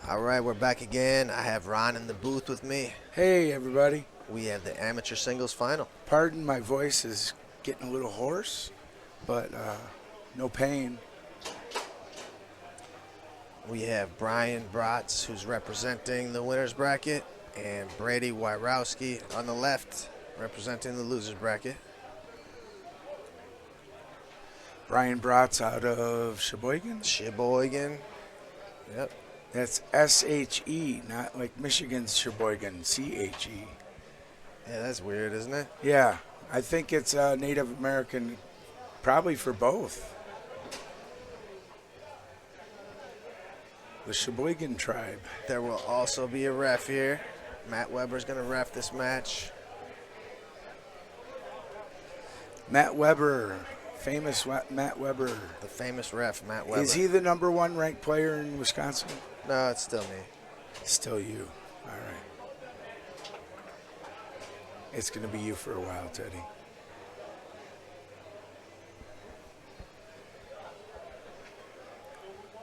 All right, we're back again. I have Ron in the booth with me. Hey, everybody. We have the amateur singles final. Pardon my voice is getting a little hoarse, but no pain. We have Brian Brotz, who's representing the winner's bracket, and Brady Weyrowske on the left, representing the loser's bracket. Brian Brotz out of Sheboygan. Sheboygan. Yep. That's S-H-E, not like Michigan's Sheboygan, C-H-E. Yeah, that's weird, isn't it? Yeah, I think it's Native American, probably for both. The Sheboygan tribe. There will also be a ref here. Matt Weber's going to ref this match. Matt Weber, famous Matt Weber. The famous ref, Matt Weber. Is he the number one ranked player in Wisconsin? No, it's still me. Still you. All right. It's going to be you for a while, Teddy.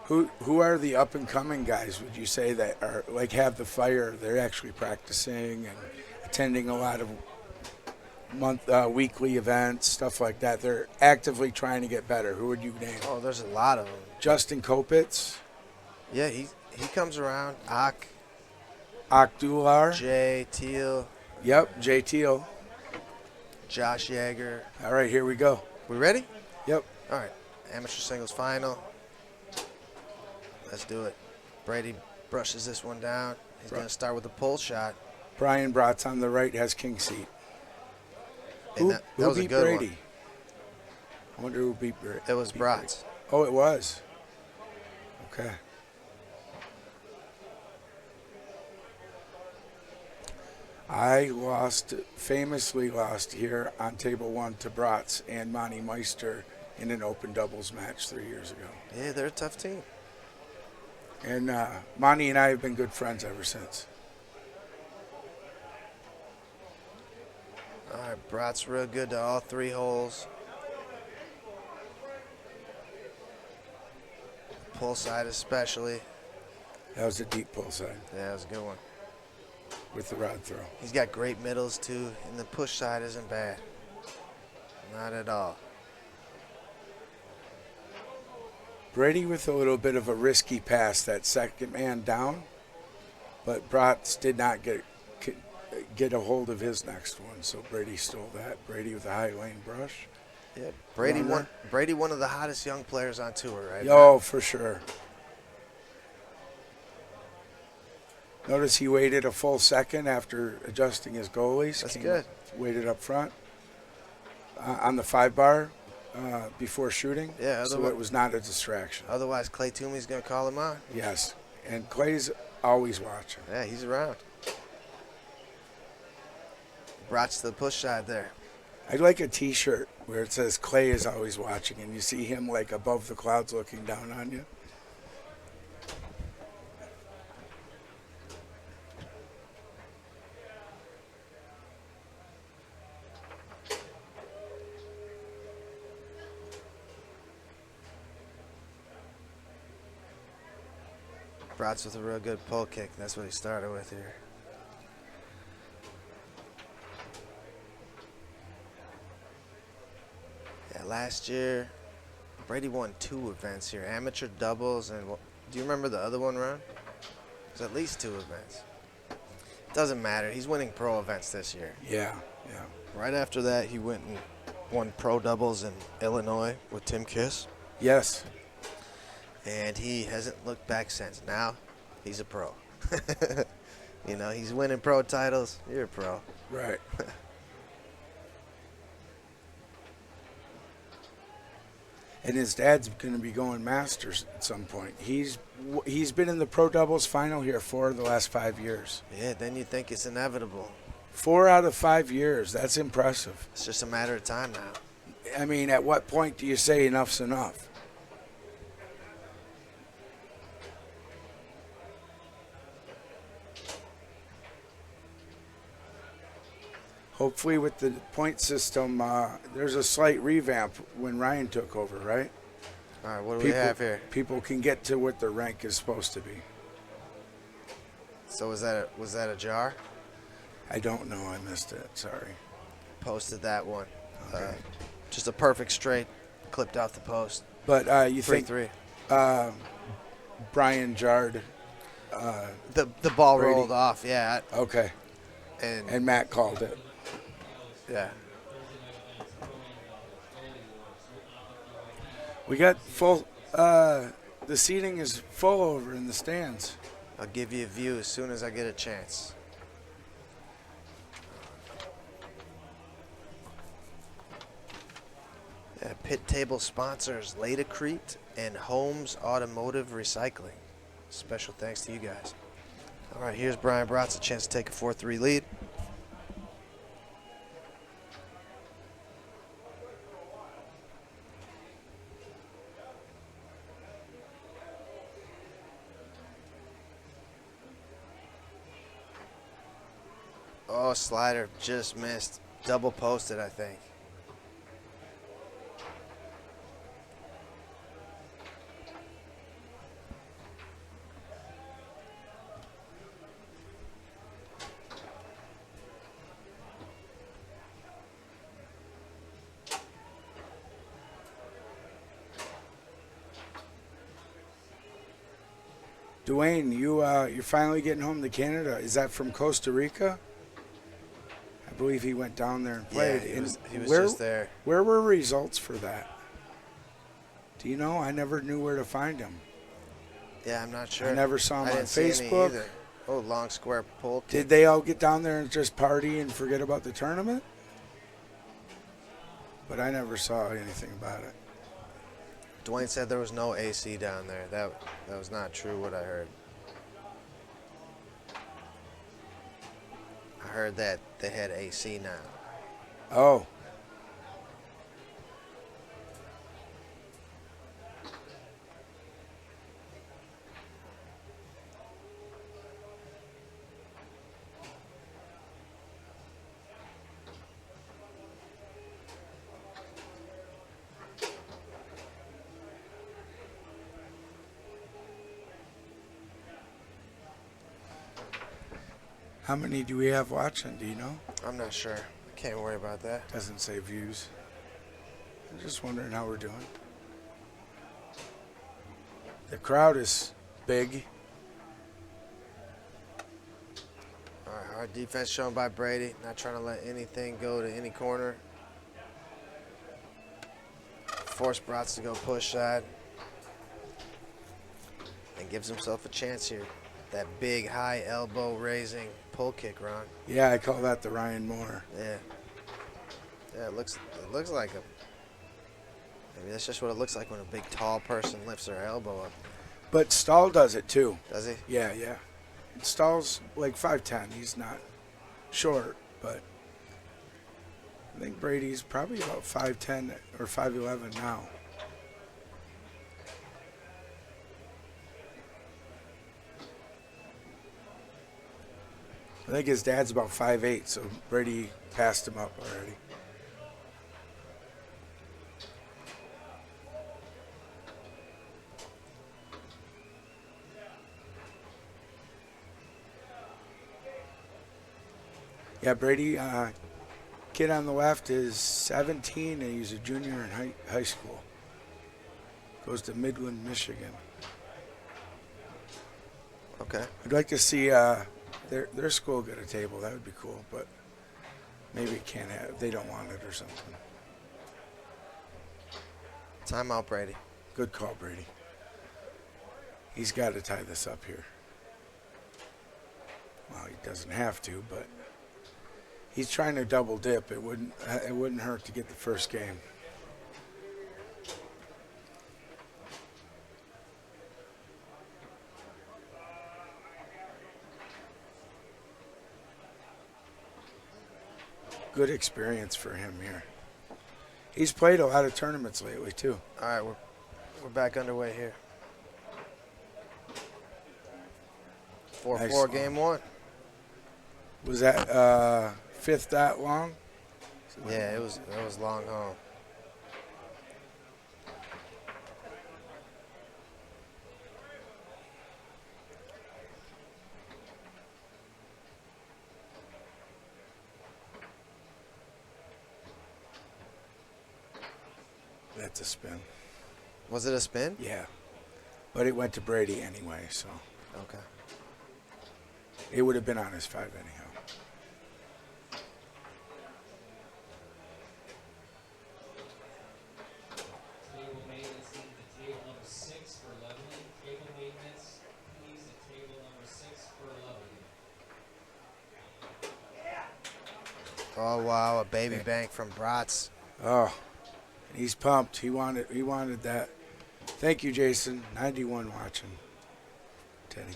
Who are the up and coming guys, would you say, that are like have the fire? They're actually practicing and attending a lot of weekly events, stuff like that. They're actively trying to get better. Who would you name? Oh, there's a lot of them. Justin Kopitz. Yeah, he comes around. Akdular. Jay Teal. Yep, Jay Teal. Josh Yeager. All right, here we go. We ready? Yep. All right. Amateur singles final. Let's do it. Brady brushes this one down. He's going to start with a pull shot. Brian Brotz on the right has king seat. And Who that was a beat good Brady? one. I wonder who beat Brady. It was Brotz. Oh, it was. Okay. I famously lost here on table one to Brotz and Monty Meister in an open doubles match 3 years ago. Yeah, they're a tough team. And Monty and I have been good friends ever since. All right, Brotz real good to all three holes. Pull side especially. That was a deep pull side Yeah, that was a good one. with the rod throw. He's got great middles too, and the push side isn't bad. Not at all. Brady with a little bit of a risky pass, that second man down, but Brotz did not get a hold of his next one, so Brady stole that. Brady with a high lane brush. Yeah, Brady one of the hottest young players on tour, right? Oh, for sure. Notice he waited a full second after adjusting his goalies. That's good. Waited up front on the 5-bar before shooting. Yeah, so it was not a distraction. Otherwise, Clay Toomey's going to call him out. Yes, and Clay's always watching. Yeah, he's around. Brotz to the push side there. I'd like a T-shirt where it says Clay is always watching, and you see him like above the clouds looking down on you. Brotz with a real good pull kick. That's what he started with here. Yeah, last year, Brady won 2 events here. Amateur doubles and, do you remember the other one, Ron? There's at least 2 events. Doesn't matter. He's winning pro events this year. Yeah. Right after that, he went and won pro doubles in Illinois with Tim Kiss. Yes. And he hasn't looked back since. Now, he's a pro. You know, he's winning pro titles. You're a pro. Right. And his dad's going to be going Masters at some point. He's been in the pro doubles final here 4 of the last 5 years. Yeah, then you think it's inevitable. 4 out of 5 years. That's impressive. It's just a matter of time now. I mean, at what point do you say enough's enough? Hopefully with the point system, there's a slight revamp when Ryan took over, right? All right, what do we have here? People can get to what their rank is supposed to be. So was that a jar? I don't know. I missed it. Sorry. Posted that one. Okay. Just a perfect straight, clipped off the post. But you think 3-3. Brian jarred? The ball Brady. rolled off, yeah, Okay. and And Matt called it. yeah. We got full. The seating is full over in the stands. I'll give you a view as soon as I get a chance. Pit table sponsors Latacrete and Holmes Automotive Recycling. Special thanks to you guys. All right, here's Brian Brotz, a chance to take a 4-3 lead. Oh, slider just missed. Double posted, I think. Dwayne, you're finally getting home to Canada. Is that from Costa Rica? I believe he went down there and played. Yeah, he was where, just there. Where were results for that? Do you know? I never knew where to find him. Yeah, I'm not sure. I never saw him I on didn't see any Facebook. either. Oh, long square pull kick. Did they all get down there and just party and forget about the tournament? But I never saw anything about it. Dwayne said there was no AC down there. That was not true what I heard. I heard that they had AC now. Oh. How many do we have watching? Do you know? I'm not sure. I can't worry about that. Doesn't say views. I'm just wondering how we're doing. The crowd is big. All right, hard defense shown by Brady. Not trying to let anything go to any corner. Force Brotz to go push side. And gives himself a chance here. That big high elbow raising pull kick, Ron. Yeah, I call that the Ryan Moore. Yeah. Yeah, it looks like a. Maybe that's just what it looks like when a big tall person lifts their elbow up. But Stahl does it too. Does he? Yeah, yeah. Stahl's like 5'10". He's not short, but I think Brady's probably about 5'10" or 5'11" now. I think his dad's about 5'8", so Brady passed him up already. Yeah, Brady, kid on the left is 17 and he's a junior in high school. Goes to Midland, Michigan. Okay. I'd like to see their school get a table. That would be cool, but maybe it can't have. They don't want it or something. Timeout, Brady. Good call, Brady. He's got to tie this up here. Well, he doesn't have to, but he's trying to double dip. It wouldn't hurt to get the first game. Good experience for him here. He's played a lot of tournaments lately too. All right, we're back underway here. 4-4 Nice. game one. Was that fifth that long? Yeah, it was long home. That's a spin. Was it a spin? Yeah. But it went to Brady anyway, so Okay. it would have been on his 5 anyhow. Table maintenance needs the table number 6 for leveling. Table maintenance needs the table number 6 for leveling. Oh wow, a baby bank from Brotz. Oh, he's pumped. He wanted that. Thank you, Jason. 91 watching. Teddy.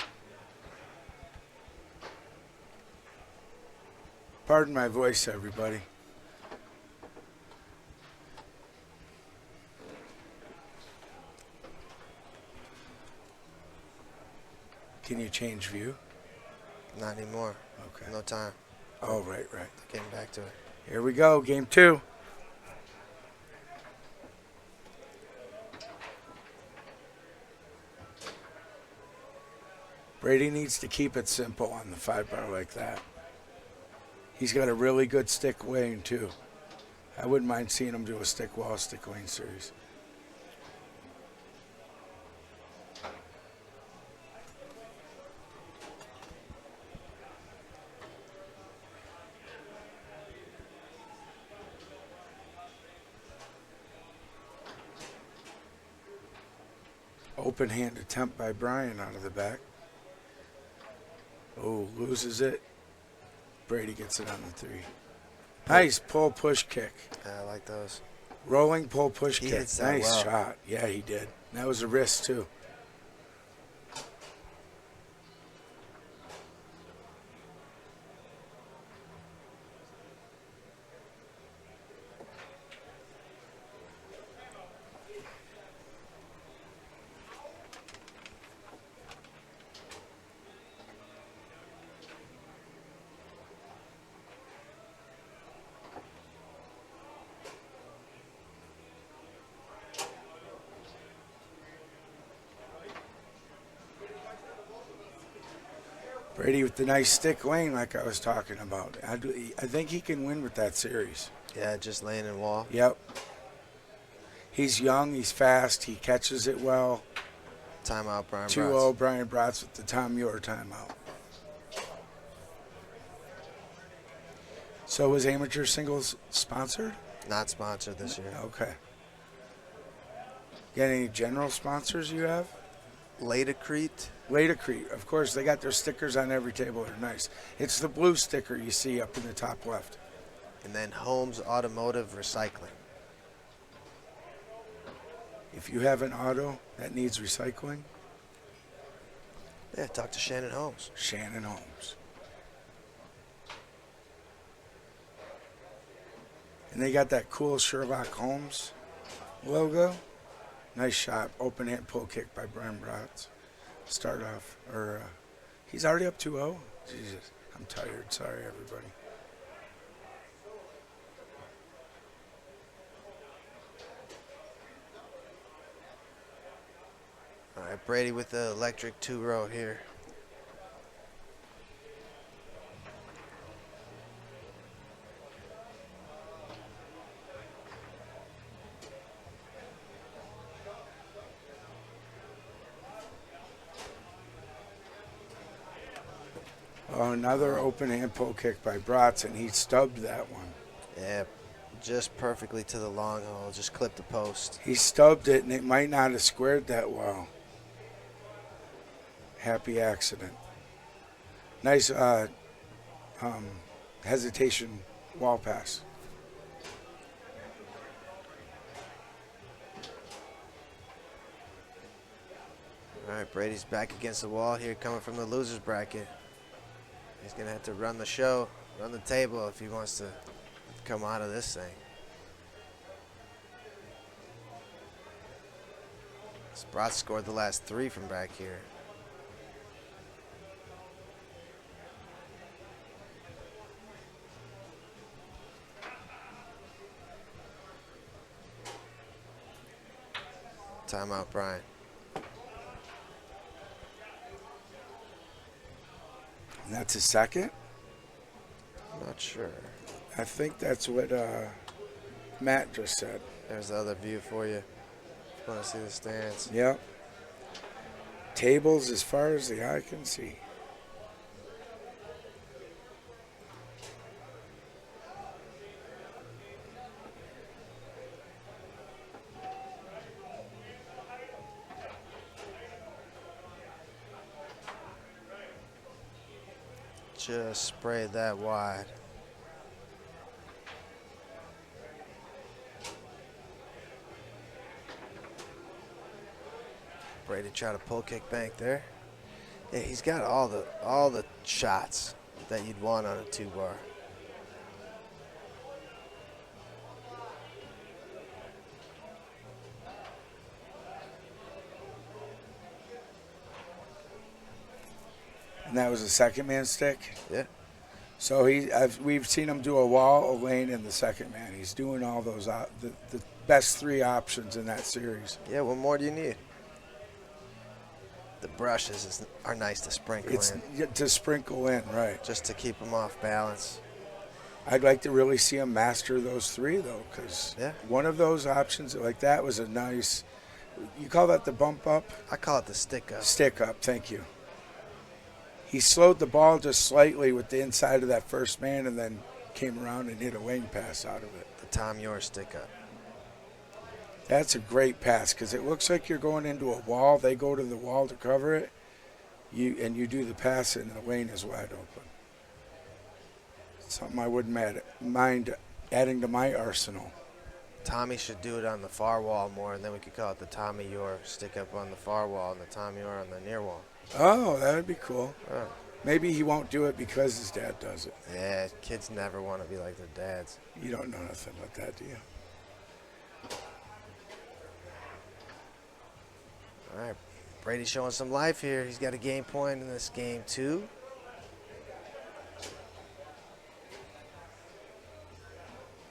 Pardon my voice, everybody. Can you change view? Not anymore. Okay. No time. Oh, right. Getting back to it. Here we go, game 2. Brady needs to keep it simple on the 5-bar like that. He's got a really good stick lane, too. I wouldn't mind seeing him do a stick wall, stick lane series. Open hand attempt by Brian out of the back. Oh, loses it. Brady gets it on the 3. Nice pull push kick. Yeah, I like those. Rolling pull push He kick. hits that Nice well. shot. Yeah, he did. That was a wrist too. Brady with the nice stick lane like I was talking about. I think he can win with that series. Yeah, just laying in wall. Yep. He's young. He's fast. He catches it well. Timeout, Brian 2-0 Brotz. Brian Brotz with the Tom Muir timeout. So was amateur singles sponsored? Not sponsored this year. Okay. Got any general sponsors you have? Latacrete. Latacrete. Of course, they got their stickers on every table. They're nice. It's the blue sticker you see up in the top left. And then Holmes Automotive Recycling. If you have an auto that needs recycling, Yeah, talk to Shannon Holmes. Shannon Holmes. And they got that cool Sherlock Holmes logo. Nice shot. Open hand pull kick by Brian Brotz. Start off. He's already up 2-0. Jesus, I'm tired. Sorry, everybody. All right, Brady with the electric 2-row here. Oh, another open hand pull kick by Brotz, and he stubbed that one. Yeah, just perfectly to the long hole. Just clipped the post. He stubbed it, and it might not have squared that well. Happy accident. Nice hesitation wall pass. All right, Brady's back against the wall here, coming from the loser's bracket. He's going to have to run the show, run the table if he wants to come out of this thing. Brotz scored the last 3 from back here. Timeout, Brian. And that's his second? I'm not sure. I think that's what Matt just said. There's the other view for you. If you want to see the stands. Yep. Tables as far as the eye can see. Just spray that wide. Brady try to pull kick bank there. Yeah, he's got all the shots that you'd want on a 2-bar. And that was a second man stick. Yeah. So we've seen him do a wall, a lane, and the second man. He's doing all those the best 3 options in that series. Yeah, what more do you need? The brushes are nice to sprinkle It's in, to sprinkle in, right? just to keep them off balance. I'd like to really see him master those 3 though, because Yeah. one of those options like that was a nice. You call that the bump up? I call it the stick up. Stick up. Thank you. He slowed the ball just slightly with the inside of that first man, and then came around and hit a wing pass out of it. The Tom York stick up. That's a great pass because it looks like you're going into a wall. They go to the wall to cover it. You do the pass and the lane is wide open. Something I wouldn't mind adding to my arsenal. Tommy should do it on the far wall more, and then we could call it the Tommy York stick up on the far wall and the Tommy York on the near wall. Oh, that would be cool. Oh. Maybe he won't do it because his dad does it. Yeah, kids never want to be like their dads. You don't know nothing about that, do you? All right, Brady's showing some life here. He's got a game point in this game, too.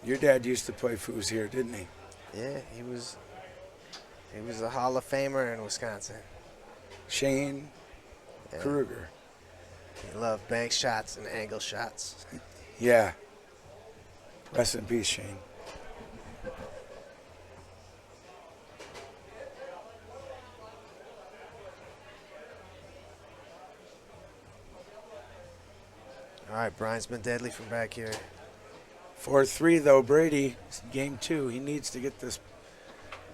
Your dad used to play foos here, didn't he? Yeah, he was a Hall of Famer in Wisconsin. Shane Yeah. Kruger. He loved bank shots and angle shots. Yeah. Rest in peace, Shane. All right, Brian's been deadly from back here. 4-3 though, Brady. Game 2. He needs to get this.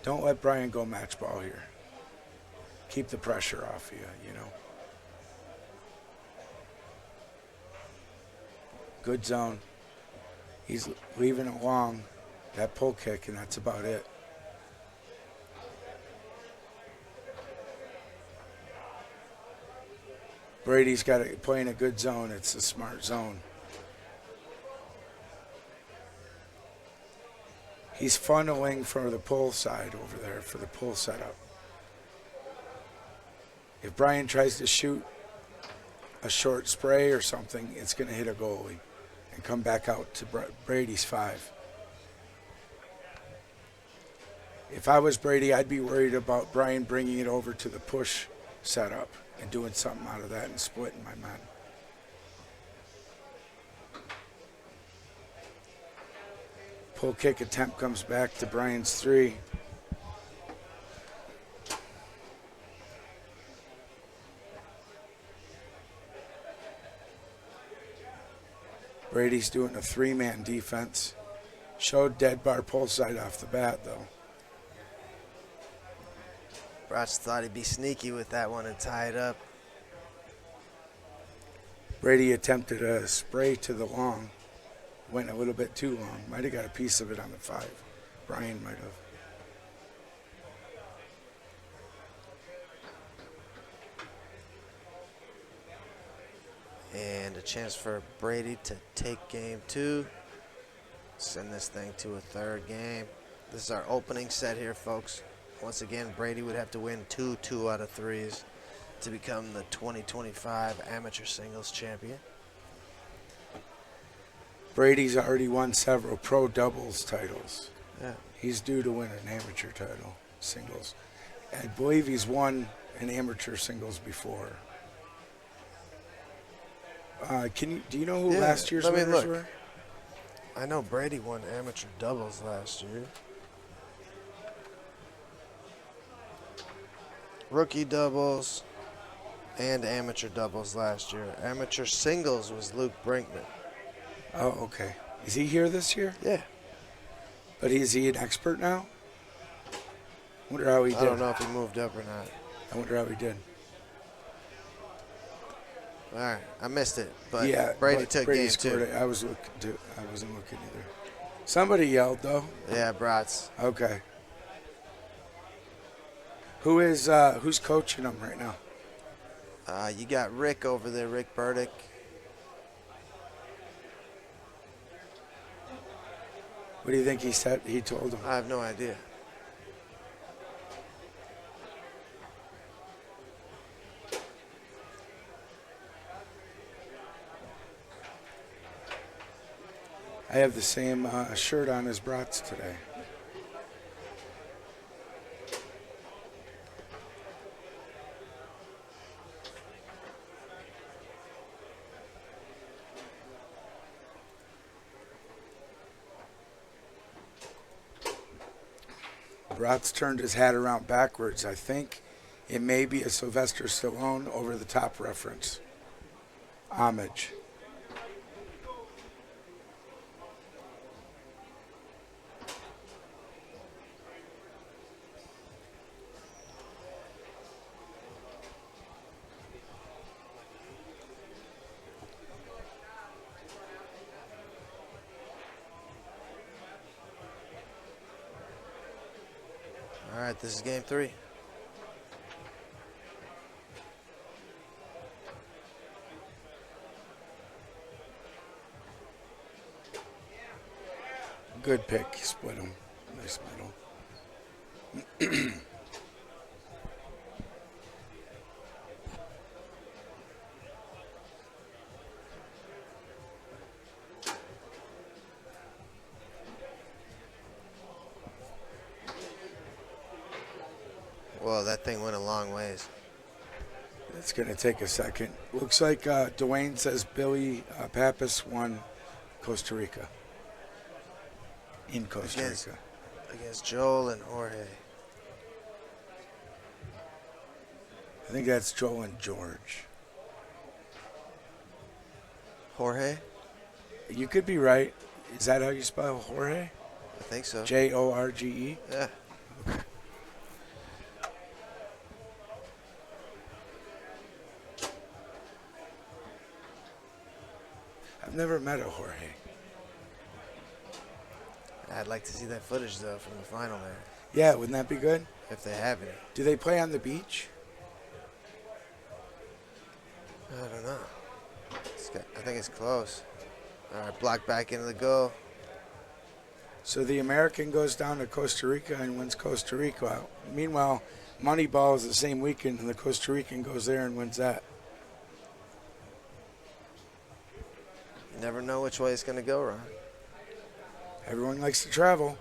Don't let Brian go match ball here. Keep the pressure off you know. Good zone. He's leaving it long. That pull kick, and that's about it. Brady's got to play in a good zone. It's a smart zone. He's funneling for the pull side over there for the pull setup. If Brian tries to shoot a short spray or something, it's going to hit a goalie and come back out to Brady's 5. If I was Brady, I'd be worried about Brian bringing it over to the push setup and doing something out of that and splitting my men. Pull kick attempt comes back to Brian's 3. Brady's doing a 3-man defense. Showed dead bar pull side off the bat, though. Brotz thought he'd be sneaky with that one and tie it up. Brady attempted a spray to the long. Went a little bit too long. Might have got a piece of it on the 5. Brian might have. And a chance for Brady to take game 2. Send this thing to a 3rd game. This is our opening set here, folks. Once again, Brady would have to win 2 out of 3s to become the 2025 amateur singles champion. Brady's already won several pro doubles titles. Yeah. He's due to win an amateur title, singles. I believe he's won an amateur singles before. Do you know who Yeah, last year's let me winners look. were? I know Brady won amateur doubles last year. rookie doubles and amateur doubles last year. Amateur singles was Luke Brinkman. Oh, okay. Is he here this year? Yeah. But is he an expert now? Wonder how he did. I don't know if he moved up or not. I wonder how he did. All right, I missed it, but Yeah, Brady but took Brady game scored 2. it. I was looking too. I wasn't looking either. Somebody yelled though. Yeah, Brotz. Okay. Who's coaching them right now? You got Rick over there, Rick Burdick. What do you think he said? He told them. I have no idea. I have the same shirt on as Brotz today. Brotz turned his hat around backwards. I think it may be a Sylvester Stallone over-the-top reference. Homage. All right, this is game 3. Good pick. Split him. Nice middle. Whoa, that thing went a long ways. It's going to take a second. Looks like Dwayne says Billy Pappas won Costa Rica. In Costa Rica. Against Joel and Jorge. I think that's Joel and George. Jorge? You could be right. Is that how you spell Jorge? I think so. Jorge? Yeah. I've never met a Jorge. I'd like to see that footage, though, from the final there, Yeah, wouldn't that be good? if they have any. Do they play on the beach? I don't know. I think it's close. All right, block back into the goal. So the American goes down to Costa Rica and wins Costa Rica. Meanwhile, Moneyball is the same weekend, and the Costa Rican goes there and wins that. You never know which way it's going to go, Ron. Everyone likes to travel.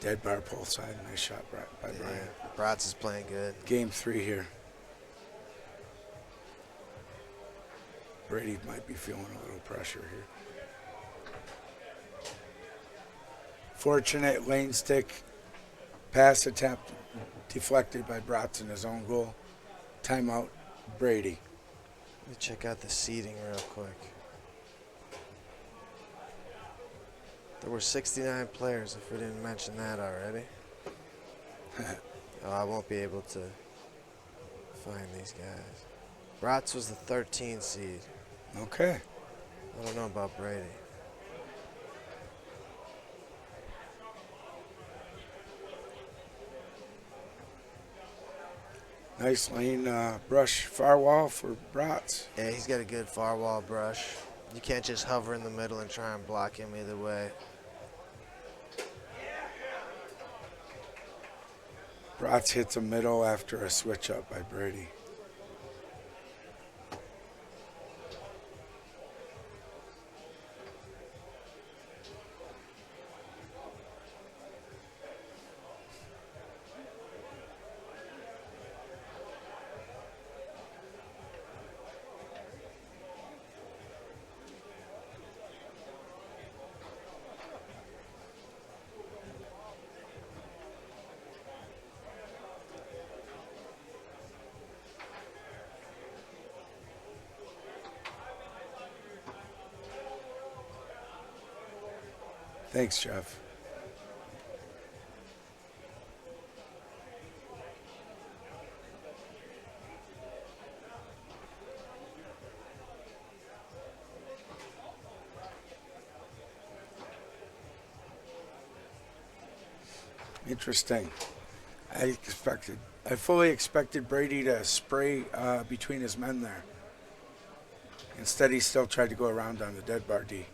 Dead bar pull side. Nice shot by Brian. Brotz is playing good. Game 3 here. Brady might be feeling a little pressure here. Fortunate lane stick pass attempt deflected by Brotz in his own goal. Timeout, Brady. Let me check out the seating real quick. There were 69 players, if we didn't mention that already. Oh, I won't be able to find these guys. Brotz was the 13th seed. Okay. I don't know about Brady. Nice lane brush far wall for Brotz. Yeah, he's got a good far wall brush. You can't just hover in the middle and try and block him either way. Brotz hits a middle after a switch up by Brady. Thanks, Jeff. Interesting. I fully expected Brady to spray between his men there. Instead, he still tried to go around on the dead bar D.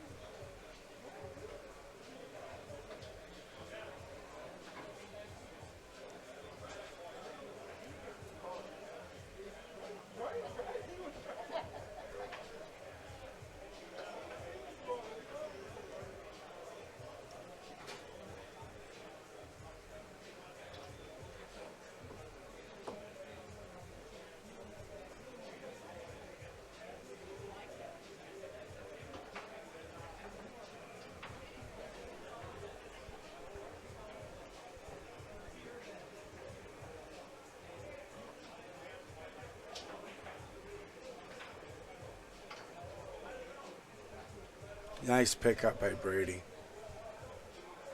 Nice pickup by Brady.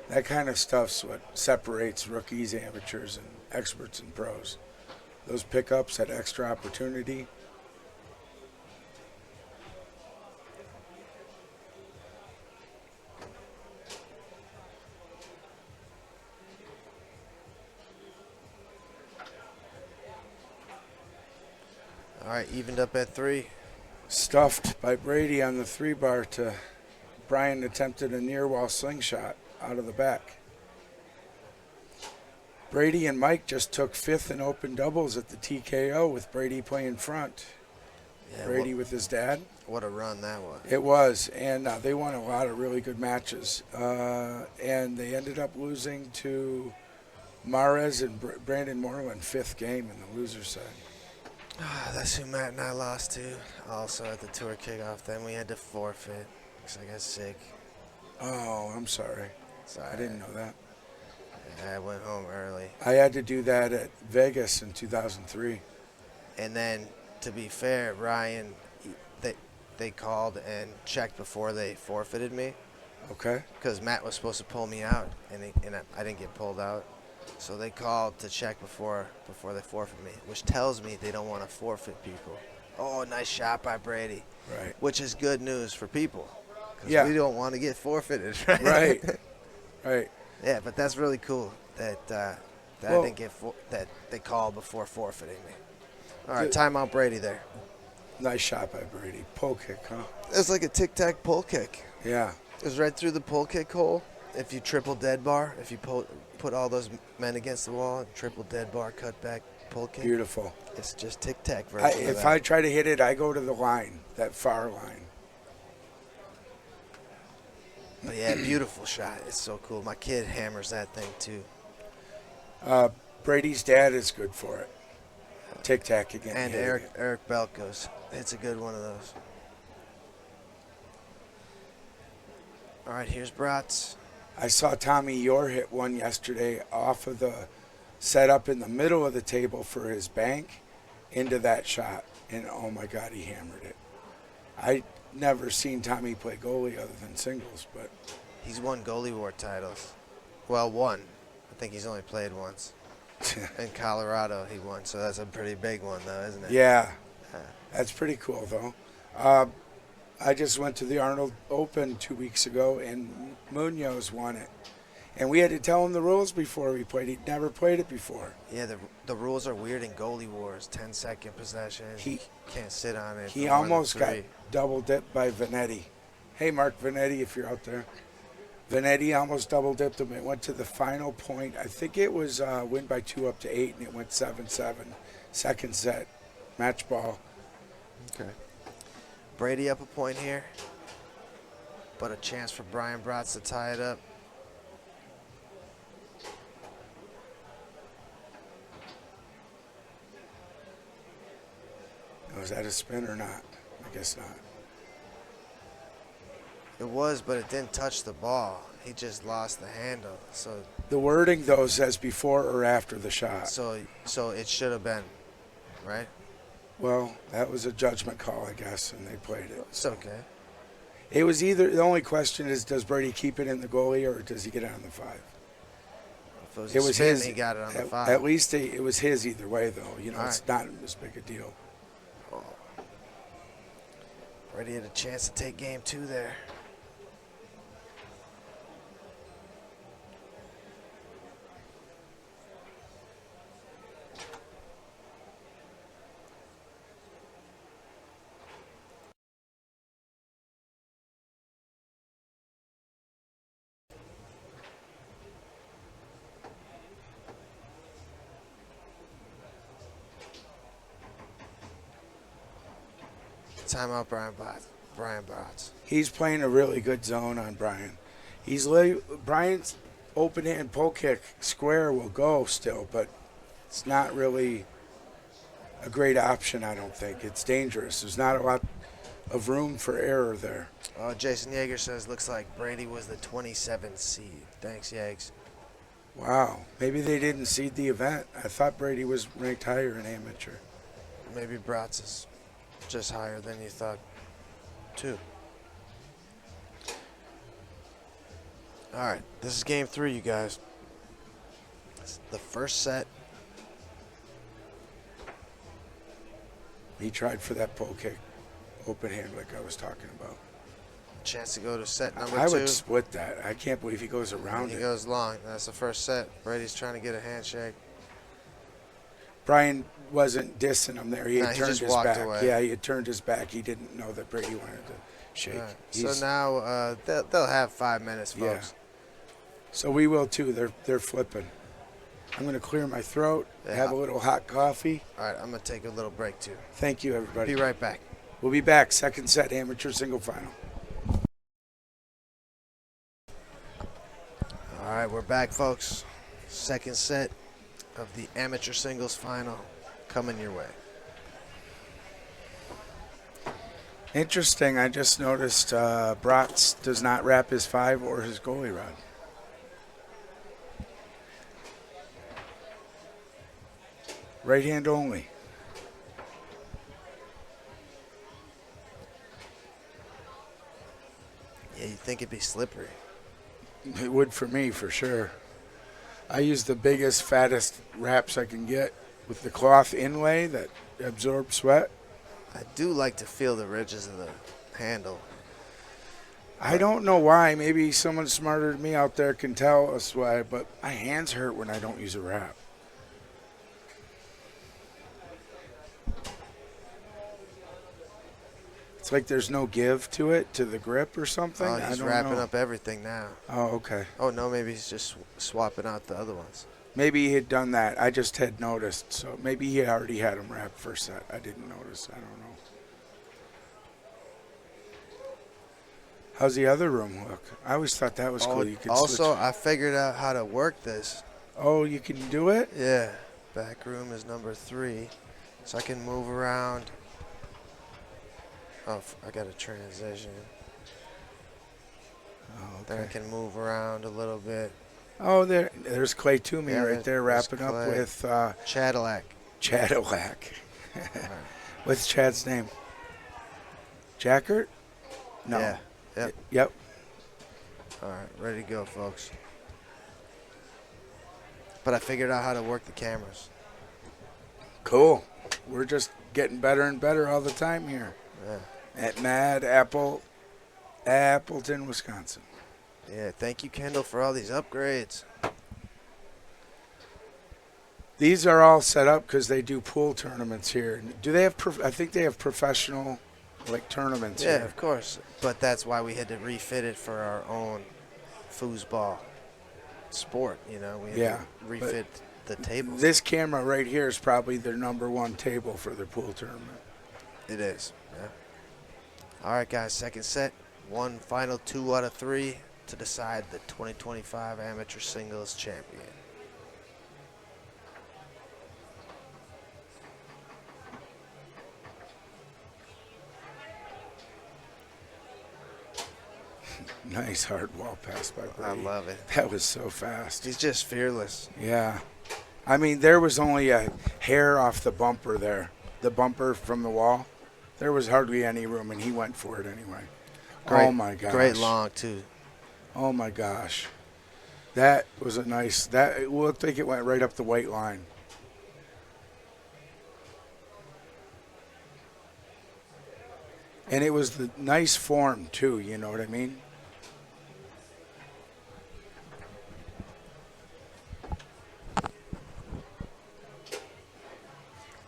That kind of stuff's what separates rookies, amateurs, and experts and pros. Those pickups, that extra opportunity. All right, evened up at 3. Stuffed by Brady on the 3-bar to Brian attempted a near wall slingshot out of the back. Brady and Mike just took 5th in open doubles at the TKO with Brady playing front. Yeah, Brady with his dad. What a run that was. It was, and they won a lot of really good matches. And they ended up losing to Mares and Brandon Moreland, 5th game in the loser side. That's who Matt and I lost to. Also at the tour kickoff. Then we had to forfeit because I got sick. Oh, I'm sorry. Sorry. I didn't know that. Yeah, I went home early. I had to do that at Vegas in 2003. And then, to be fair, Ryan, they called and checked before they forfeited me Okay. because Matt was supposed to pull me out, and I didn't get pulled out. So they called to check before they forfeit me, which tells me they don't want to forfeit people. Oh, nice shot by Brady. Right. Which is good news for people because Yeah. we don't want to get forfeited, right? Right. Right. Yeah, but that's really cool that I didn't get that they called before forfeiting me. All right, timeout Brady there. Nice shot by Brady. Pull kick, huh? It's like a tic-tac pull kick. Yeah. It was right through the pull kick hole. If you triple dead bar, if you put all those men against the wall, triple dead bar, cut back, pull kick. Beautiful. It's just tic-tac version of If that. I try to hit it, I go to the line, that far line. But yeah, beautiful shot. It's so cool. My kid hammers that thing too. Brady's dad is good for it. Tic-tac again. And Eric Belkos. It's a good one of those. All right, here's Brotz. I saw Tommy Yor hit one yesterday off of the setup in the middle of the table for his bank into that shot. And, oh, my God, he hammered it. I never seen Tommy play goalie other than singles, but He's won goalie war titles. Well, one. I think he's only played once. In Colorado, he won, so that's a pretty big one, though, isn't it? yeah, that's pretty cool, though. I just went to the Arnold Open 2 weeks ago, and Munoz won it. And we had to tell him the rules before we played. He'd never played it before. Yeah, the rules are weird in goalie wars. 10-second possession. He can't sit on it. He for more than almost got 3. double dipped by Vanetti. Hey, Mark Vanetti, if you're out there. Vanetti almost double dipped him. It went to the final point. I think it was win by 2 up to 8, and it went 7-7. Second set, match ball. Okay. Brady up a point here, but a chance for Brian Brotz to tie it up. Was that a spin or not? I guess not. It was, but it didn't touch the ball. He just lost the handle. So The wording, though, says before or after the shot. so it should have been, right? Well, that was a judgment call, I guess, and they played it. It's okay. It was either, the only question is, does Brady keep it in the goalie or does he get it on the 5? If it was, It a was spin, his. he got it on the 5. At least it was his either way, though. You know, All it's right. not as big a deal. Brady had a chance to take game 2 there. Timeout, Brian Brotz. He's playing a really good zone on Brian. Brian's open hand pull kick square will go still, but it's not really a great option, I don't think. It's dangerous. There's not a lot of room for error there. Jason Yeager says, looks like Brady was the 27th seed. Thanks, Yags. Wow. Maybe they didn't seed the event. I thought Brady was ranked higher in amateur. Maybe Brotz is just higher than you thought, too. All right, this is game 3, you guys. It's the first set. He tried for that pull kick, open hand like I was talking about. Chance to go to set number 2. I would split that. I can't believe he goes around He it. goes long. That's the first set. Brady's trying to get a handshake. Brian wasn't dissing him there. He had He turned just his walked back. away. Yeah, he had turned his back. He didn't know that Brady wanted to shake. All right. So now they'll have 5 minutes, folks. Yeah. So we will too. They're flipping. I'm going to clear my throat, have a little hot coffee. All right, I'm going to take a little break, too. Thank you, everybody. Be right back. We'll be back. Second set, amateur single final. All right, we're back, folks. Second set of the amateur singles final coming your way. Interesting. I just noticed Brotz does not wrap his 5 or his goalie rod. Right hand only. Yeah, you'd think it'd be slippery. It would for me, for sure. I use the biggest, fattest wraps I can get with the cloth inlay that absorbs sweat. I do like to feel the ridges of the handle. I don't know why. Maybe someone smarter than me out there can tell us why, but my hands hurt when I don't use a wrap. It's like there's no give to it, to the grip or something. Oh, I he's don't wrapping know. up everything now. Oh, okay. Oh, no, maybe he's just swapping out the other ones. Maybe he had done that. I just had noticed. So maybe he already had them wrapped first set. I didn't notice. I don't know. How's the other room look? I always thought that was cool. You could also, switch. I figured out how to work this. Oh, you can do it? Yeah. Back room is number 3. So I can move around. Oh, I got a transition. Oh, Then I okay. can move around a little bit. Oh, there's Clay Toomey Yeah, right there there's wrapping up Clay. with Cadillac. Cadillac. What's Chad's name? Jackert? No. Yeah. Yep. Yep. All right, ready to go, folks. But I figured out how to work the cameras. Cool. We're just getting better and better all the time here Yeah. at Mad Apple, Appleton, Wisconsin. Yeah, thank you, Kendall, for all these upgrades. These are all set up because they do pool tournaments here. Do they have? I think they have professional, like tournaments Yeah, here. of course. But that's why we had to refit it for our own foosball sport. You know, we had Yeah, to refit the tables. This camera right here is probably their #1 table for their pool tournament. It is. Yeah. All right, guys. Second set. One final 2 out of 3 to decide the 2025 amateur singles champion. Nice hard wall pass by I Brady. love it. That was so fast. He's just fearless. Yeah. I mean, there was only a hair off the bumper there. The bumper from the wall. There was hardly any room, and he went for it anyway. Great, Oh my gosh. Great long too. Oh my gosh. That was a nice. That it looked like it went right up the white line. And it was the nice form too. You know what I mean?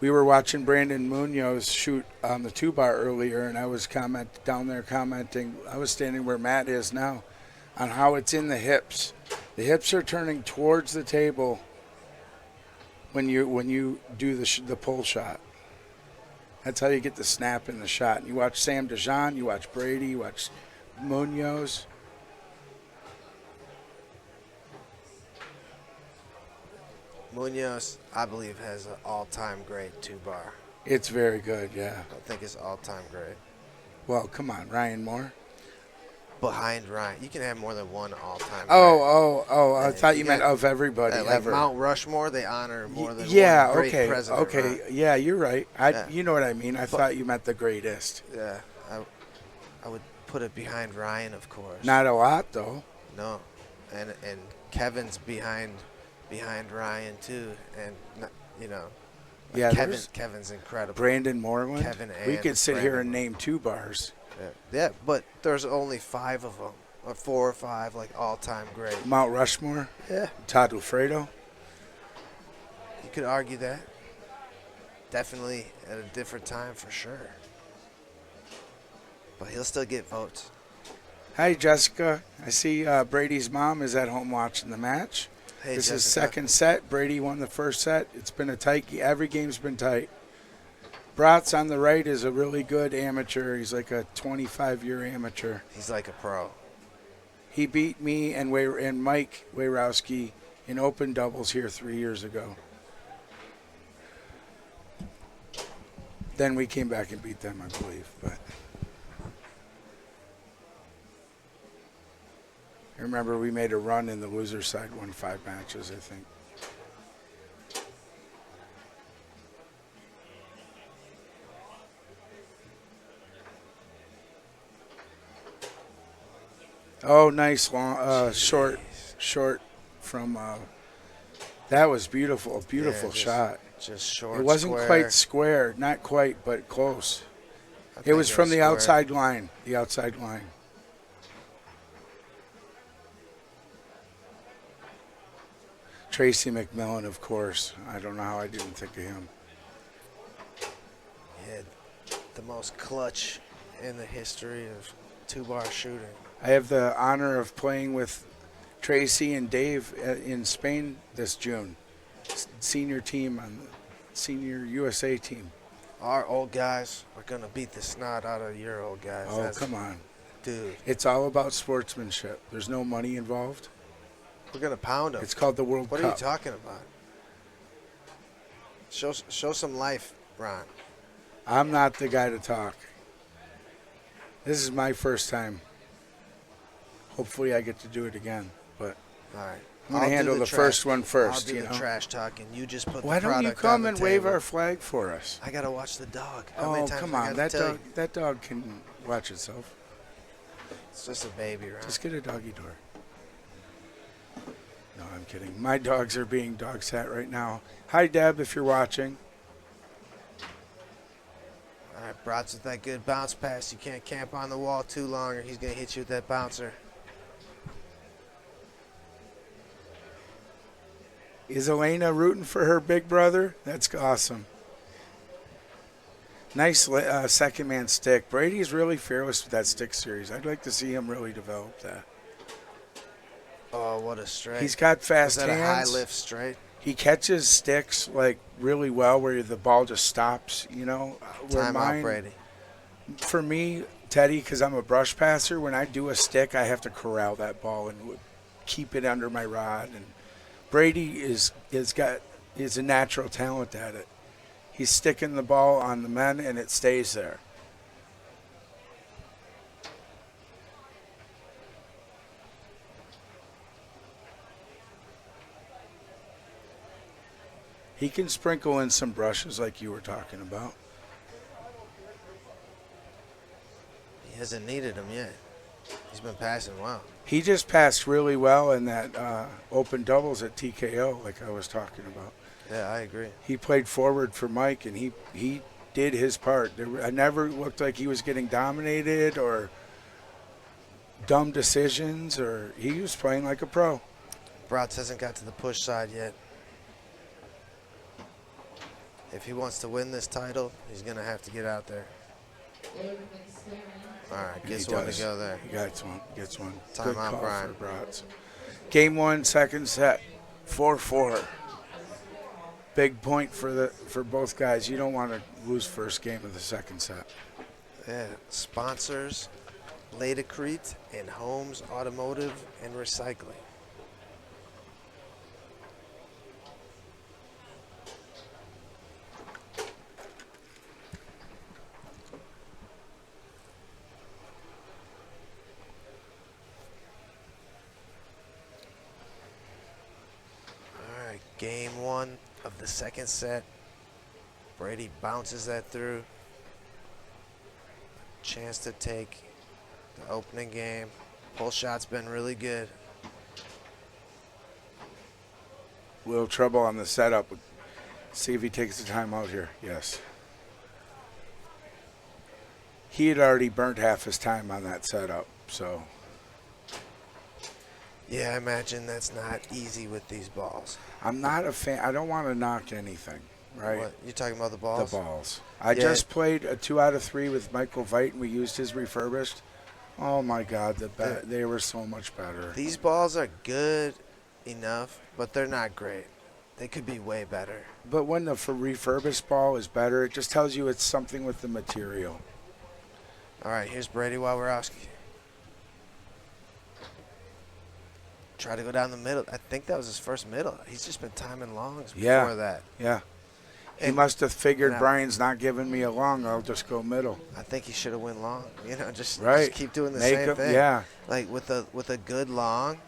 We were watching Brandon Munoz shoot on the 2-bar earlier, and I was down there commenting. I was standing where Matt is now, on how it's in the hips. The hips are turning towards the table when you do the pull shot. That's how you get the snap in the shot. You watch Sam DeJean, you watch Brady, you watch Munoz. Munoz, I believe, has an all-time great 2-bar. It's very good, yeah. I think it's all-time great. Well, come on, Ryan Moore. Behind Ryan, you can have more than one all-time. Oh! I Yeah, thought you you meant got- of everybody Like ever. Mount Rushmore, they honor more than Yeah, one great okay, president. okay, Right? yeah, you're right. Yeah. You know what I mean. I thought you meant the greatest. Yeah, I would put it behind Ryan, of course. Not a lot though. No, and Kevin's behind Ryan too, and you know, like Yeah, there's Kevin's incredible. Brandon Moreland. Kevin We and could sit here Brandon. and name 2 bars. Yeah, but there's only 5 of them, or 4 or 5, like all-time great. Mount Rushmore, Yeah, Todd Alfredo. you could argue that. Definitely at a different time for sure. But he'll still get votes. Hi, Jessica. I see Brady's mom is at home watching the match. Hey, This is Jessica. second set. Brady won the first set. It's been a tight. Every game's been tight. Brotz on the right is a really good amateur. He's like a 25-year amateur. He's like a pro. He beat me and Mike Weyrowske in open doubles here 3 years ago. Then we came back and beat them, I believe. But I remember we made a run in the loser side, won 5 matches, I think. Oh, nice long, short from. That was beautiful, beautiful Yeah, shot. Just short. It wasn't square. quite square, not quite, but close. I It think was from the square. outside line. The outside line. Tracy McMillan, of course. I don't know how I didn't think of him. Yeah, the most clutch in the history of 2-bar shooting. I have the honor of playing with Tracy and Dave in Spain this June. Senior team on the senior USA team. Our old guys are gonna beat the snot out of your old guys. Oh, come on. Dude. It's all about sportsmanship. There's no money involved. We're gonna pound them. It's called the World What Cup. are you talking about? Show some life, Ron. I'm not the guy to talk. This is my first time. Hopefully I get to do it again. But All right. I'm going to handle the first one first. I'll do you the know? trash talking. You just put Why the don't you product come on and the wave table. our flag for us? I gotta watch the dog. How many Oh, times come I on. gotta That tell dog, you? that dog can watch itself. It's just a baby, Ron. Just get a doggy door. No, I'm kidding. My dogs are being dog sat right now. Hi, Deb, if you're watching. All right, Brotz with that good bounce pass. You can't camp on the wall too long, or he's gonna hit you with that bouncer. Is Elena rooting for her big brother? That's awesome. Nice second man stick. Brady's really fearless with that stick series. I'd like to see him really develop that. Oh, what a straight! He's got Is fast that a high hands. lift straight? He catches sticks like really well where the ball just stops, you know. Where Time out, mine- Brady. For me, Teddy, because I'm a brush passer, when I do a stick, I have to corral that ball and keep it under my rod. And Brady is a natural talent at it. He's sticking the ball on the men, and it stays there. He can sprinkle in some brushes like you were talking about. hasn't needed him yet. He's been passing well. He just passed really well in that open doubles at TKO, like I was talking about. Yeah, I agree. He played forward for Mike, and he did his part. I never looked like he was getting dominated or dumb decisions, or he was playing like a pro. Brotz hasn't got to the push side yet. If he wants to win this title, he's going to have to get out there. All right, gets one to go there. He gets one. Gets one. Timeout, Good call Brian. for Brotz. Game 1, second set, 4-4. Big point for both guys. You don't want to lose first game of the second set. Yeah, sponsors, Ladecrete and Holmes Automotive and Recycling. All right, game 1 of the second set. Brady bounces that through. Chance to take the opening game. Pull shot's been really good. Little trouble on the setup. See if he takes the time out here. Yes. He had already burnt half his time on that setup, so. Yeah, I imagine that's not easy with these balls. I'm not a fan. I don't want to knock anything, right? What, you talking about the balls? The balls. I Yeah. just played a 2 out of 3 with Michael Veit, and we used his refurbished. Oh, my God. They were so much better. These balls are good enough, but they're not great. They could be way better. But when the refurbished ball is better, it just tells you it's something with the material. All right, here's Brady Weyrowske. Try to go down the middle. I think that was his first middle. He's just been timing longs before that. Yeah. He And- must have figured and I- Brian's not giving me a long. I'll just go middle. I think he should have went long. You know, just Right. keep doing the Make same him- thing. yeah. Like with a good long,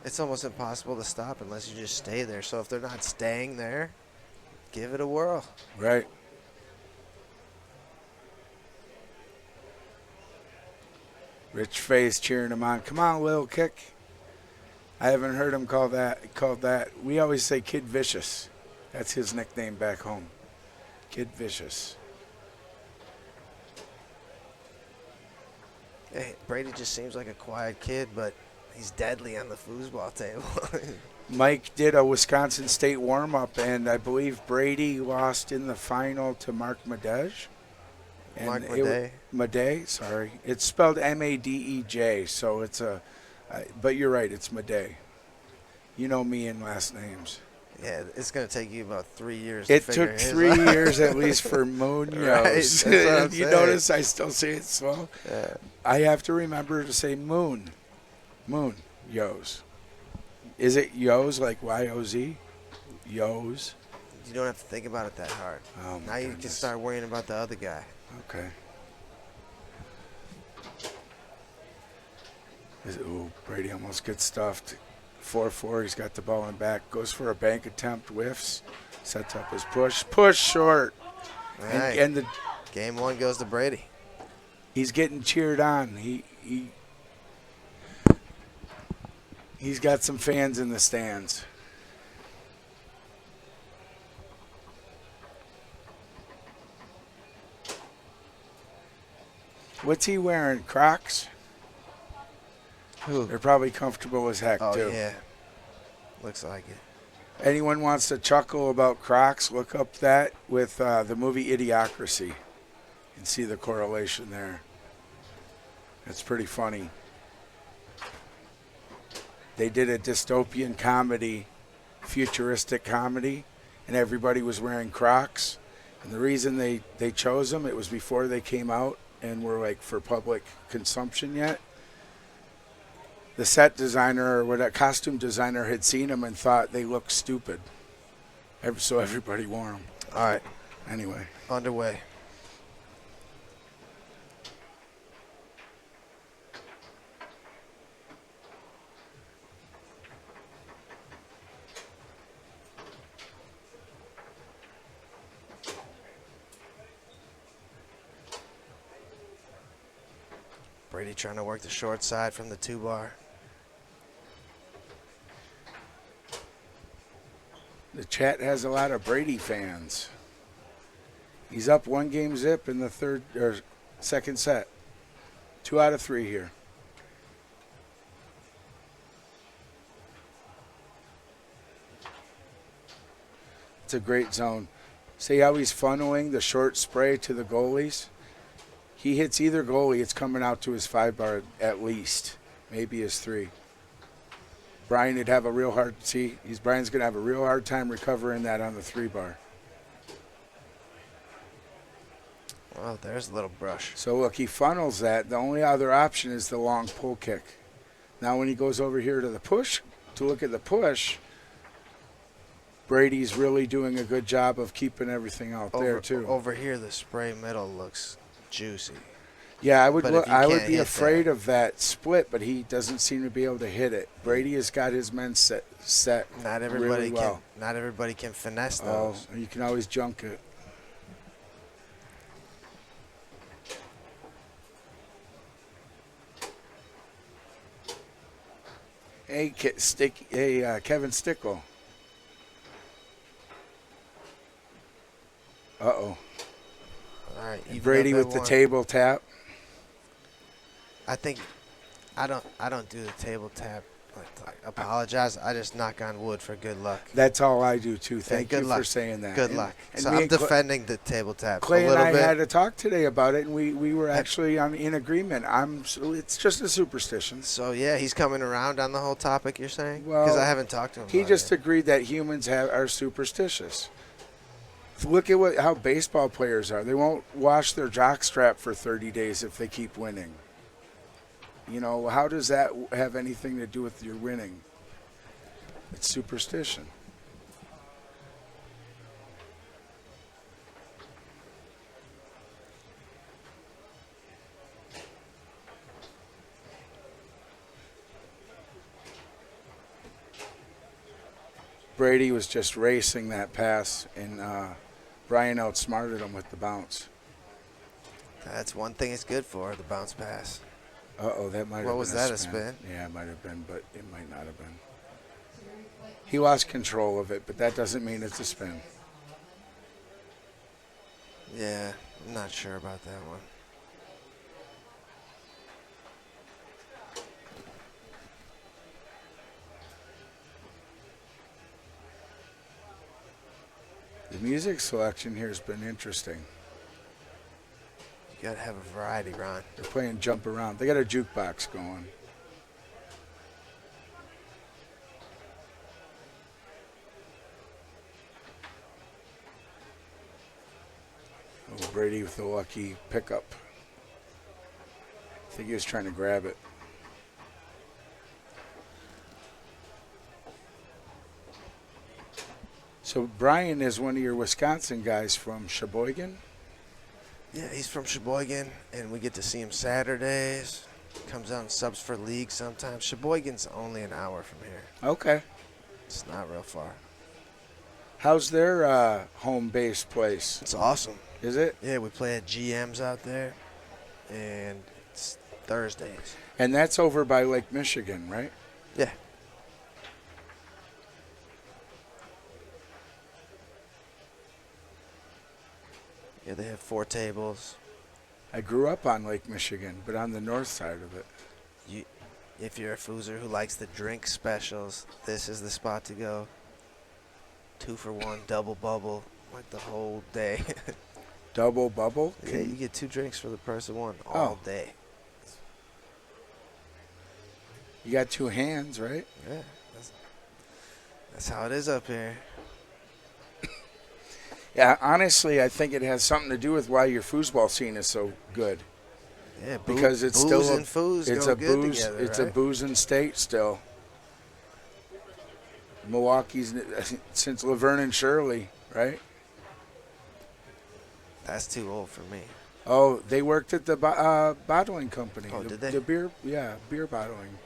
it's almost impossible to stop unless you just stay there. So if they're not staying there, give it a whirl. Right. Rich face cheering him on. Come on, little kick. I haven't heard him called that. We always say Kid Vicious. That's his nickname back home. Kid Vicious. Hey, Brady just seems like a quiet kid, but he's deadly on the foosball table. Mike did a Wisconsin State warm-up, and I believe Brady lost in the final to Mark Madej. And Mark Madej, sorry. It's spelled M-A-D-E-J, so it's but you're right, it's Madej. You know me and last names. Yeah, it's going to take you about 3 years It to figure took his 3 out. years at least for Munoz. Right, that's what I'm You saying. notice I still say it slow? Yeah. I have to remember to say Moon. Moon. Yoz. Is it Yoz like Y-O-Z? Yoz. You don't have to think about it that hard. Oh, my Now you can goodness. start worrying about the other guy. Okay. Ooh, Brady almost gets stuffed. 4-4, he's got the ball in back. Goes for a bank attempt, whiffs. Sets up his push. Push short. All right. And Game 1 goes to Brady. he's getting cheered on. He's got some fans in the stands. What's he wearing? Crocs? Who? They're probably comfortable as heck, Oh, too. yeah. Looks like it. Anyone wants to chuckle about Crocs, look up that with the movie Idiocracy and see the correlation there. It's pretty funny. They did a dystopian comedy, futuristic comedy, and everybody was wearing Crocs. And the reason they chose them, it was before they came out and were like for public consumption yet. The set designer or what costume designer had seen them and thought they looked stupid. So everybody wore them. All right. Anyway. Underway. Brady trying to work the short side from the 2-bar. The chat has a lot of Brady fans. He's up 1-game in the second set. 2 out of 3 here. It's a great zone. See how he's funneling the short spray to the goalies? He hits either goalie, it's coming out to his 5-bar at least, maybe his 3. Brian would have a real hard, Brian's going to have a real hard time recovering that on the 3-bar. Well, there's a little brush. So look, he funnels that. The only other option is the long pull kick. Now when he goes over here to the push, to look at the push, Brady's really doing a good job of keeping everything out there too. Over here, the spray middle looks juicy. Yeah, I would But be afraid of that split, but he doesn't seem to be able to hit it. Brady has got his men set Not everybody really well. Not everybody can finesse Oh, those. you can always junk it. Hey, Kevin Stickle. Uh-oh. All right, even Brady up at with the one. table tap. I think I don't do the table tap. Like apologize. I just knock on wood for good luck. That's all I do, too. Thank good you luck. for saying that. Good And- luck. and So me I'm and Clay- defending the table tap Clay a and little I bit. had a talk today about it, and we were actually in agreement. It's just a superstition. So yeah, he's coming around on the whole topic. You're saying? Well, Because I haven't talked to him. He about just it. agreed that humans are superstitious. Look at how baseball players are. They won't wash their jockstrap for 30 days if they keep winning. You know, how does that have anything to do with your winning? It's superstition. Brady was just racing that pass, and Brian outsmarted him with the bounce. That's one thing it's good for, the bounce pass. Uh-oh, that might have been What was that, a spin? Yeah, it might have been, but it might not have been. He lost control of it, but that doesn't mean it's a spin. Yeah, I'm not sure about that one. The music selection here has been interesting. You gotta have a variety, Ron. They're playing Jump Around. They got a jukebox going. Oh, Brady with the lucky pickup. I think he was trying to grab it. So Brian is one of your Wisconsin guys from Sheboygan? Yeah, he's from Sheboygan, and we get to see him Saturdays. Comes out and subs for league sometimes. Sheboygan's only an hour from here. Okay. It's not real far. How's their home base place? It's awesome. Is it? Yeah, we play at GM's out there, and it's Thursdays. And that's over by Lake Michigan, right? Yeah. Yeah, they have 4 tables. I grew up on Lake Michigan, but on the north side of it. If you're a Foozer who likes the drink specials, this is the spot to go. 2 for 1, double bubble, like the whole day. Double bubble? Yeah, you get 2 drinks for the price of 1 all day. You got 2 hands, right? Yeah, that's how it is up here. Yeah, honestly, I think it has something to do with why your foosball scene is so good. Yeah, Because it's booze still and foos it's go a good booze together, it's right? a boozing state still. Milwaukee's since Laverne and Shirley, right? That's too old for me. Oh, they worked at the bottling company. Oh, did they? The beer bottling.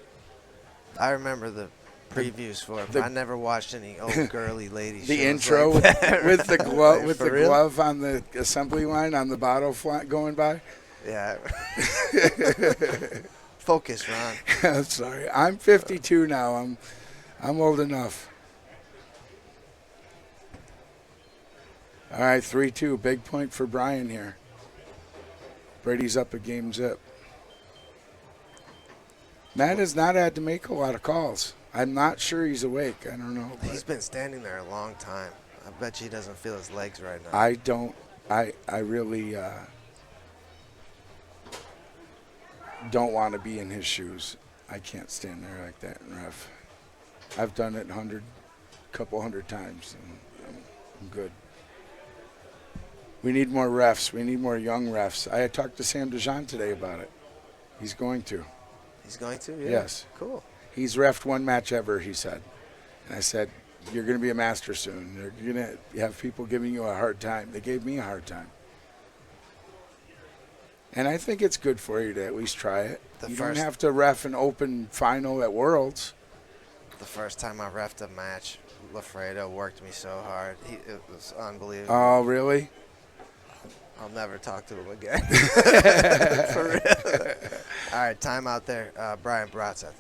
I remember the previews for it, but I never watched any old girly lady The shows intro like that, with the glove Like, for real? glove on the assembly line on the bottle going by. Yeah. Focus, Ron. I'm sorry. I'm 52 now. I'm old enough. All right, 3-2. Big point for Brian here. Brady's up a game zip. Matt has not had to make a lot of calls. I'm not sure he's awake. I don't know. He's been standing there a long time. I bet you he doesn't feel his legs right now. I don't. I really don't want to be in his shoes. I can't stand there like that and ref. I've done it couple hundred times, and I'm good. We need more refs. We need more young refs. I had talked to Sam DeJean today about it. He's going to. He's going to? Yeah. Yes. Cool. He's refed one match ever, he said. And I said, you're going to be a master soon. You're going to have people giving you a hard time. They gave me a hard time. And I think it's good for you to at least try it. You don't have to ref an open final at Worlds. The first time I refed a match, Lafredo worked me so hard. It was unbelievable. Oh, really? I'll never talk to him again. For real. All right, time out there. Brian Brotz, I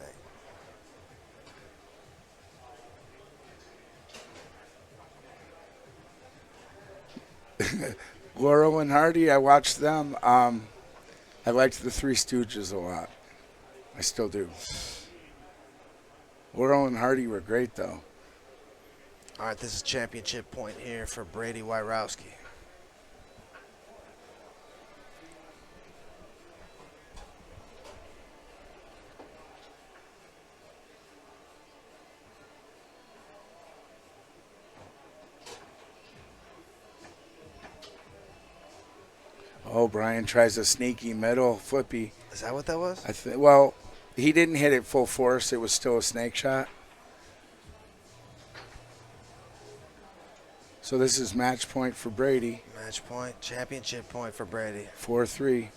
think. Laurel and Hardy, I watched them. I liked the Three Stooges a lot. I still do. Laurel and Hardy were great, though. All right, this is championship point here for Brady Weyrowske. Oh, Brian tries a sneaky middle flippy. Is that what that was? Well, he didn't hit it full force. It was still a snake shot. So this is match point for Brady. Match point, championship point for Brady. 4-3.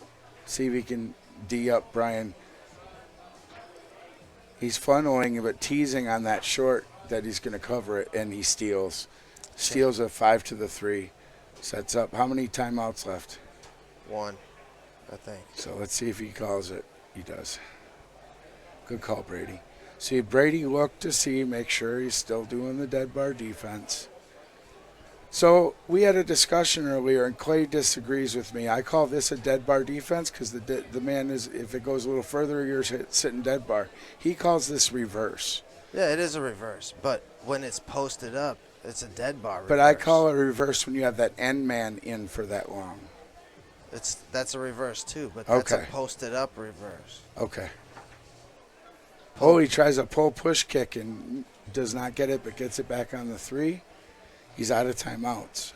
See if he can D up Brian. He's funneling but teasing on that short that he's going to cover it, and he steals. Steals a 5-3. Sets up. How many timeouts left? 1, I think. So let's see if he calls it. He does. Good call, Brady. See, Brady looked to see, make sure he's still doing the dead bar defense. So we had a discussion earlier, and Clay disagrees with me. I call this a dead bar defense because the man is, if it goes a little further, you're sitting dead bar. He calls this reverse. Yeah, it is a reverse, but when it's posted up, it's a dead bar reverse. But I call it a reverse when you have that end man in for that long. That's a reverse too, but that's Okay. a posted up reverse. Okay. Oh, he tries a pull push kick and does not get it, but gets it back on the 3. He's out of timeouts.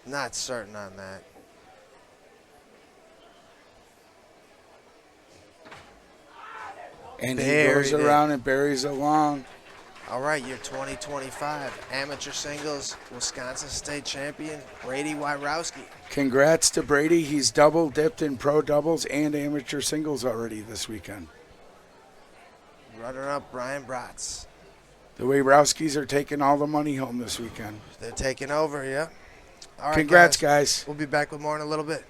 Not certain on that. And he goes around and buries it long. All right, your 2025 amateur singles Wisconsin State champion, Brady Weyrowske. Congrats to Brady. He's double dipped in pro doubles and amateur singles already this weekend. Runner-up Brian Brotz. The Weyrowskis are taking all the money home this weekend. They're taking over, yeah. All right, Congrats, guys. We'll be back with more in a little bit.